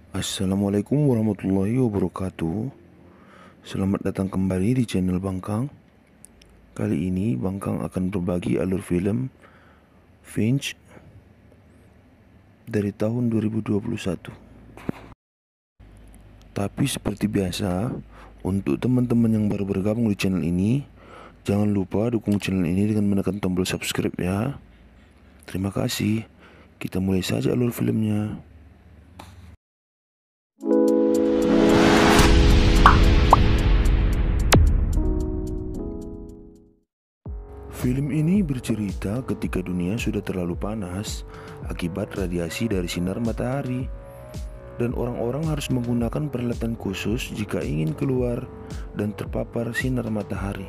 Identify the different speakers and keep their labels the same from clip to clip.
Speaker 1: Assalamualaikum warahmatullahi wabarakatuh. Selamat datang kembali di channel Bangkang. Kali ini Bangkang akan berbagi alur film Finch dari tahun 2021. Tapi seperti biasa, untuk teman-teman yang baru bergabung di channel ini, jangan lupa dukung channel ini dengan menekan tombol subscribe ya. Terima kasih. Kita mulai saja alur filmnya. Film ini bercerita ketika dunia sudah terlalu panas akibat radiasi dari sinar matahari, dan orang-orang harus menggunakan peralatan khusus jika ingin keluar dan terpapar sinar matahari.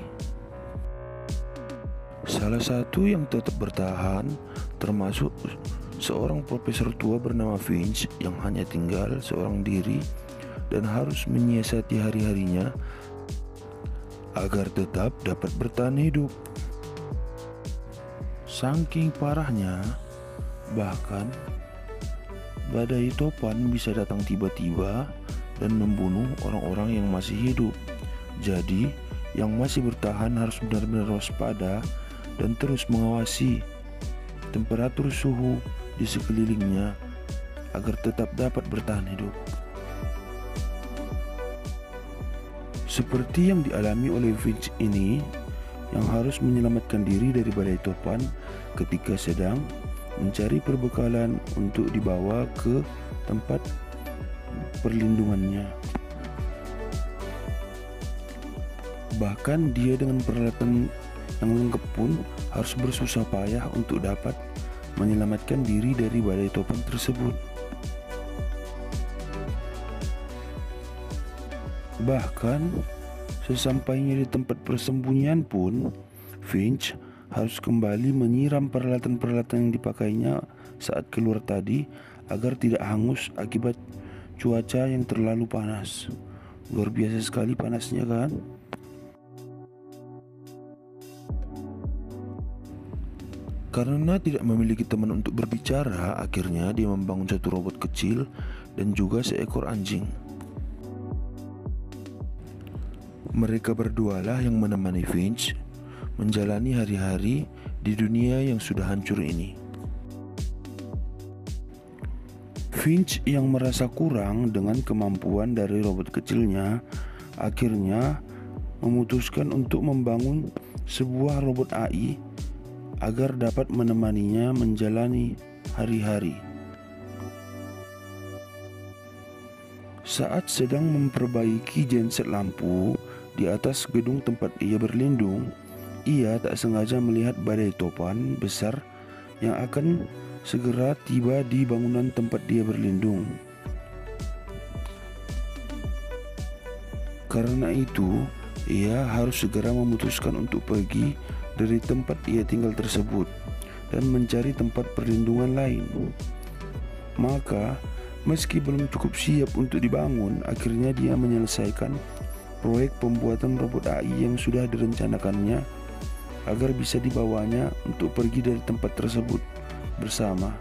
Speaker 1: Salah satu yang tetap bertahan termasuk seorang profesor tua bernama Finch yang hanya tinggal seorang diri dan harus menyiasati hari-harinya agar tetap dapat bertahan hidup. Saking parahnya, bahkan badai topan bisa datang tiba-tiba dan membunuh orang-orang yang masih hidup. Jadi, yang masih bertahan harus benar-benar waspada dan terus mengawasi temperatur suhu di sekelilingnya agar tetap dapat bertahan hidup. Seperti yang dialami oleh Finch ini, yang harus menyelamatkan diri dari badai topan ketika sedang mencari perbekalan untuk dibawa ke tempat perlindungannya. Bahkan dia dengan peralatan yang lengkap pun harus bersusah payah untuk dapat menyelamatkan diri dari badai topan tersebut. Bahkan sesampainya di tempat persembunyian pun, Finch harus kembali menyiram peralatan-peralatan yang dipakainya saat keluar tadi agar tidak hangus akibat cuaca yang terlalu panas. Luar biasa sekali panasnya kan? Karena tidak memiliki teman untuk berbicara, akhirnya dia membangun satu robot kecil dan juga seekor anjing. Mereka berdualah yang menemani Finch menjalani hari-hari di dunia yang sudah hancur ini. Finch yang merasa kurang dengan kemampuan dari robot kecilnya akhirnya memutuskan untuk membangun sebuah robot AI agar dapat menemaninya menjalani hari-hari. Saat sedang memperbaiki genset lampu di atas gedung tempat ia berlindung, ia tak sengaja melihat badai topan besar yang akan segera tiba di bangunan tempat dia berlindung. Karena itu, ia harus segera memutuskan untuk pergi dari tempat ia tinggal tersebut dan mencari tempat perlindungan lain. Maka, meski belum cukup siap untuk dibangun, akhirnya dia menyelesaikan proyek pembuatan robot AI yang sudah direncanakannya agar bisa dibawanya untuk pergi dari tempat tersebut bersama.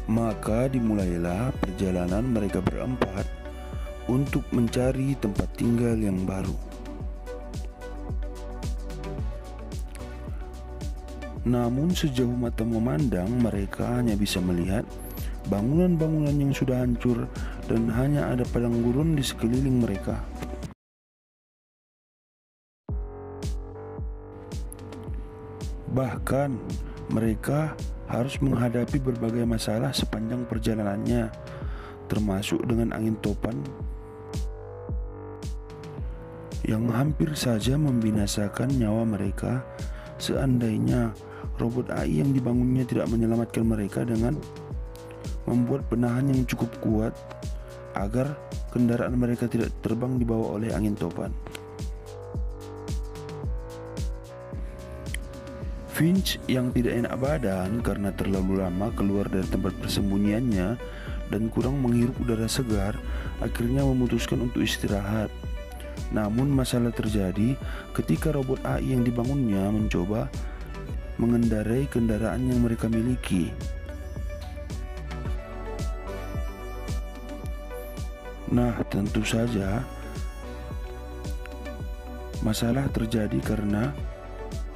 Speaker 1: Maka dimulailah perjalanan mereka berempat untuk mencari tempat tinggal yang baru. Namun sejauh mata memandang, mereka hanya bisa melihat bangunan-bangunan yang sudah hancur dan hanya ada padang gurun di sekeliling mereka. Bahkan mereka harus menghadapi berbagai masalah sepanjang perjalanannya, termasuk dengan angin topan yang hampir saja membinasakan nyawa mereka seandainya robot AI yang dibangunnya tidak menyelamatkan mereka dengan membuat penahan yang cukup kuat agar kendaraan mereka tidak terbang dibawa oleh angin topan. Finch yang tidak enak badan karena terlalu lama keluar dari tempat persembunyiannya dan kurang menghirup udara segar, akhirnya memutuskan untuk istirahat. Namun masalah terjadi ketika robot AI yang dibangunnya mencoba mengendarai kendaraan yang mereka miliki. Nah, tentu saja masalah terjadi karena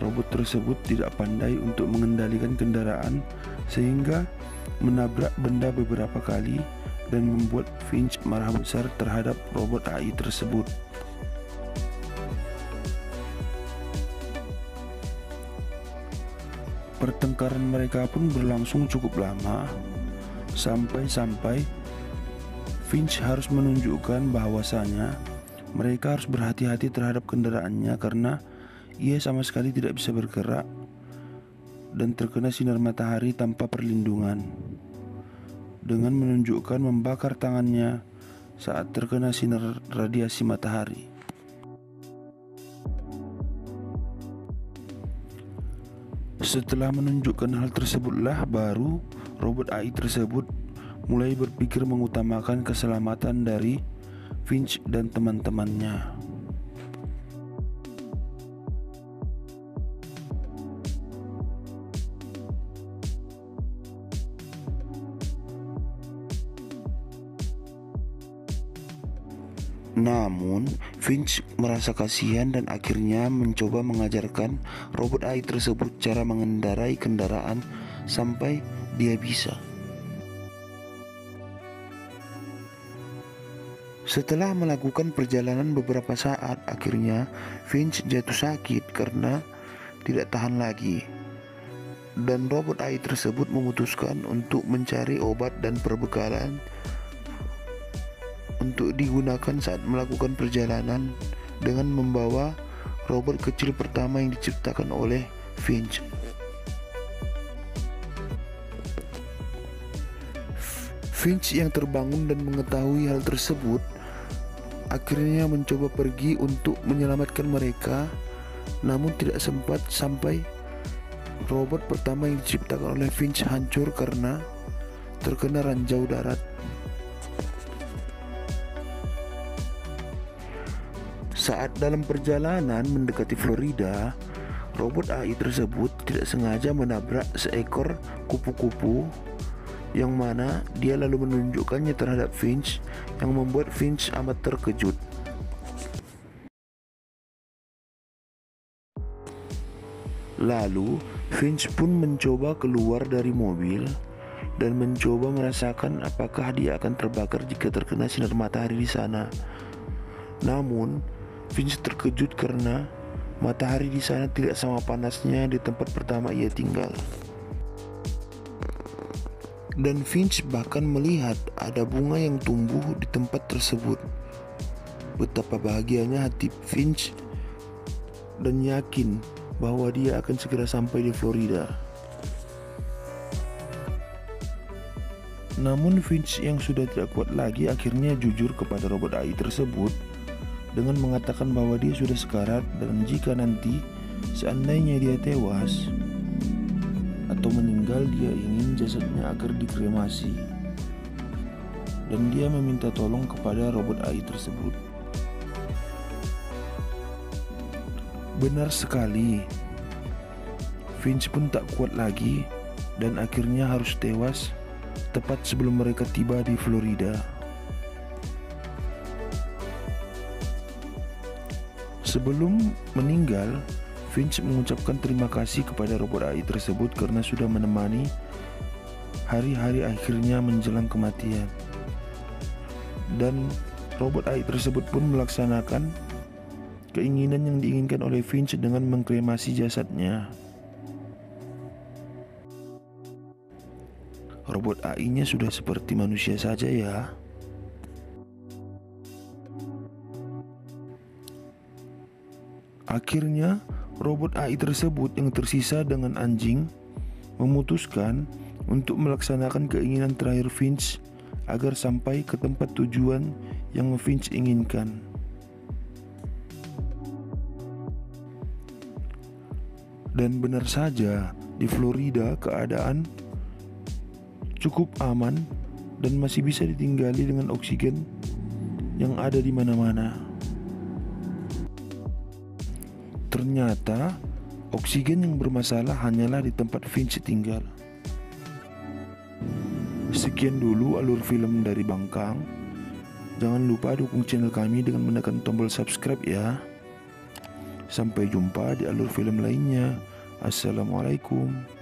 Speaker 1: robot tersebut tidak pandai untuk mengendalikan kendaraan sehingga menabrak benda beberapa kali dan membuat Finch marah besar terhadap robot AI tersebut. Pertengkaran mereka pun berlangsung cukup lama, sampai-sampai Finch harus menunjukkan bahwasanya mereka harus berhati-hati terhadap kendaraannya karena ia sama sekali tidak bisa bergerak dan terkena sinar matahari tanpa perlindungan, dengan menunjukkan membakar tangannya saat terkena sinar radiasi matahari. Setelah menunjukkan hal tersebutlah baru robot AI tersebut mulai berpikir mengutamakan keselamatan dari Finch dan teman-temannya. Namun, Finch merasa kasihan dan akhirnya mencoba mengajarkan robot AI tersebut cara mengendarai kendaraan sampai dia bisa. Setelah melakukan perjalanan beberapa saat, akhirnya Finch jatuh sakit karena tidak tahan lagi. Dan robot AI tersebut memutuskan untuk mencari obat dan perbekalan untuk digunakan saat melakukan perjalanan dengan membawa robot kecil pertama yang diciptakan oleh Finch. Finch yang terbangun dan mengetahui hal tersebut akhirnya mencoba pergi untuk menyelamatkan mereka, namun tidak sempat sampai robot pertama yang diciptakan oleh Finch hancur karena terkena ranjau darat. Saat dalam perjalanan mendekati Florida, robot AI tersebut tidak sengaja menabrak seekor kupu-kupu, yang mana dia lalu menunjukkannya terhadap Finch, yang membuat Finch amat terkejut. Lalu Finch pun mencoba keluar dari mobil dan mencoba merasakan apakah dia akan terbakar jika terkena sinar matahari di sana. Namun Finch terkejut karena matahari di sana tidak sama panasnya di tempat pertama ia tinggal. Dan Finch bahkan melihat ada bunga yang tumbuh di tempat tersebut. Betapa bahagianya hati Finch dan yakin bahwa dia akan segera sampai di Florida. Namun Finch yang sudah tidak kuat lagi akhirnya jujur kepada robot AI tersebut dengan mengatakan bahwa dia sudah sekarat dan jika nanti seandainya dia tewas atau meninggal, dia ingin jasadnya agar dikremasi, dan dia meminta tolong kepada robot AI tersebut. Benar sekali, Finch pun tak kuat lagi dan akhirnya harus tewas tepat sebelum mereka tiba di Florida. Sebelum meninggal, Finch mengucapkan terima kasih kepada robot AI tersebut karena sudah menemani hari-hari akhirnya menjelang kematian. Dan robot AI tersebut pun melaksanakan keinginan yang diinginkan oleh Finch dengan mengkremasi jasadnya. Robot AI-nya sudah seperti manusia saja ya. Akhirnya, robot AI tersebut yang tersisa dengan anjing memutuskan untuk melaksanakan keinginan terakhir Finch agar sampai ke tempat tujuan yang Finch inginkan. Dan benar saja, di Florida keadaan cukup aman dan masih bisa ditinggali dengan oksigen yang ada di mana-mana. Ternyata oksigen yang bermasalah hanyalah di tempat Finch tinggal. Sekian dulu alur film dari Bangkang. Jangan lupa dukung channel kami dengan menekan tombol subscribe ya. Sampai jumpa di alur film lainnya. Assalamualaikum.